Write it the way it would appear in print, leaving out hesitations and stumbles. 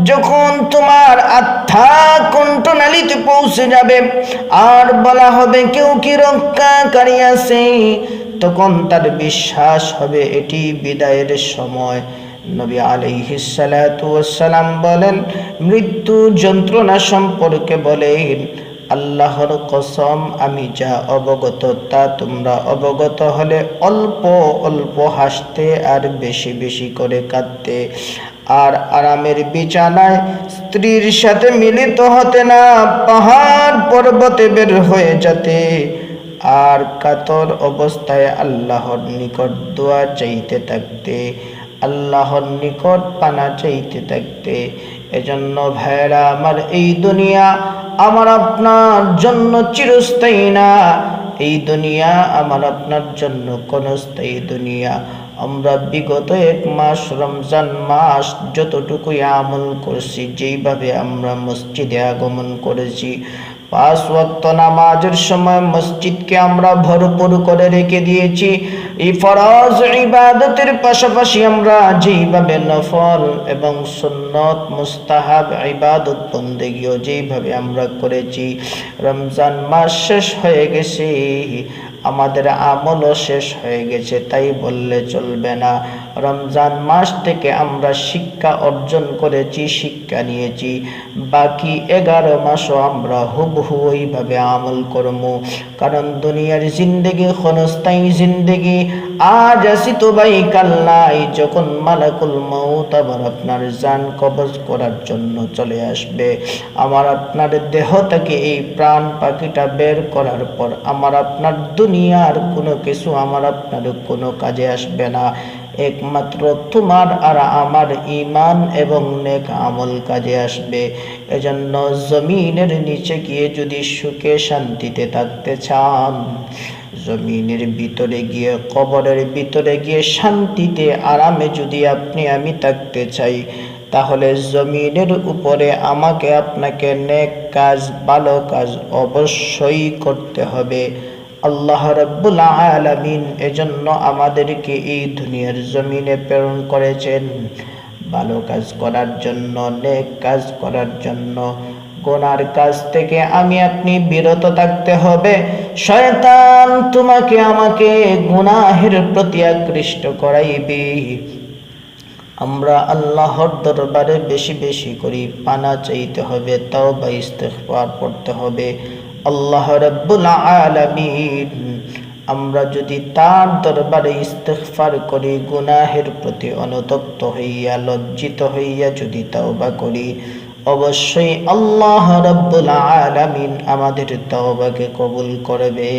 যখন তোমার আত্মা কণ্ঠনালীতে পৌঁছে যাবে আর বলা হবে কেউ কি রক্ষাকারী আছে, তখন তার বিশ্বাস হবে এটি বিদায়ের সময়। নবী আলাইহিস সালাতু ওয়াস সালাম বলেন, মৃত্যু যন্ত্রণা সম্পর্কে বলেন, আল্লাহর কসম আমি যা অবগত তা তোমরা অবগত হলে অল্প অল্প হাসতে আর বেশি বেশি করে কাঁদতে, আর আরামের বিছানায় স্ত্রীর সাথে মিলিত হতে না, পাহাড় পর্বতে বের হয়ে যেতে, আর কাতর অবস্থায় আল্লাহর নিকট দোয়া চাইতে থাকতে, আল্লাহর নিকট পানা চাইতে থাকতে। এজন্য ভাইরা আমার, এই দুনিয়া আমার আপনার জন্য চিরস্থায়ী না, এই দুনিয়া আমার আপনার জন্য ক্ষণস্থায়ী দুনিয়া। আমরা বিগত 1 মাস রমজান মাস যতটুকুই আমল করছি, যেইভাবে আমরা মসজিদে আগমন করেছি, 5 ওয়াক্ত নামাজের সময় মসজিদকে আমরা ভরপুর করে রেখে দিয়েছি। এই ফরজ ইবাদতের পাশাপাশি আমরা যেইভাবে নফল এবং সুন্নত মুস্তাহাব ইবাদত বন্দেগীও যেইভাবে আমরা করেছি, রমজান মাস শেষ হয়ে গেছে, আমাদের আমলও শেষ হয়ে গেছে তাই বললে চলবে না। রমজান মাস থেকে আমরা শিক্ষা অর্জন করেছি, শিক্ষা নিয়েছি, বাকি 11 মাসও আমরা হুবহু ওইভাবে আমল করব। কারণ দুনিয়ার জিন্দেগি ক্ষণস্থায়ী জিন্দেগি, আজ আসি তো ভাই কাল নাই। যখন মালাকুল মউত আবার আপনার জান কবজ করার জন্য চলে আসবে, আমার আপনার দেহ থেকে এই প্রাণ পাখিটা বের করার পর আমার আপনার দুনিয়ার কোনো কিছু আমার আপনার কোনো কাজে আসবে না, একমাত্র তোমার আর আমার ঈমান এবং নেক আমল কাজে আসবে। এজন্য জমিনের নিচে গিয়ে যদি সুখে শান্তিতে থাকতে চান, জমিনের ভিতরে গিয়ে কবরের ভিতরে গিয়ে শান্তিতে আরামে যদি আপনি আমি থাকতে চাই, তাহলে জমিনের উপরে আমাকে আপনাকে নেক কাজ ভালো কাজ অবশ্যই করতে হবে। আল্লাহ রাব্বুল আলামিন এজন্য আমাদেরকে এই দুনিয়ার জমিনে প্রেরণ করেছেন ভালো কাজ করার জন্য, নেক কাজ করার জন্য। গুনার কাজ থেকে আমি আপনি বিরত থাকতে হবে। শয়তান তোমাকে আমাকে গুনাহের প্রতি আকৃষ্ট করাইবে। আমরা আল্লাহর দরবারে বেশি বেশি করে পানা চাইতে হবে, তাওবা ইস্তিগফার পড়তে হবে। আল্লাহ রাব্বুল আলামিন আমরা যদি তার দরবারে ইস্তিগফার করি, গুনাহের প্রতি অনুতপ্ত হইয়া লজ্জিত হইয়া যদি তাওবা করি, অবশ্যই আল্লাহ রাব্বুল আলামিন আমাদের তাওবাকে কবুল করবে।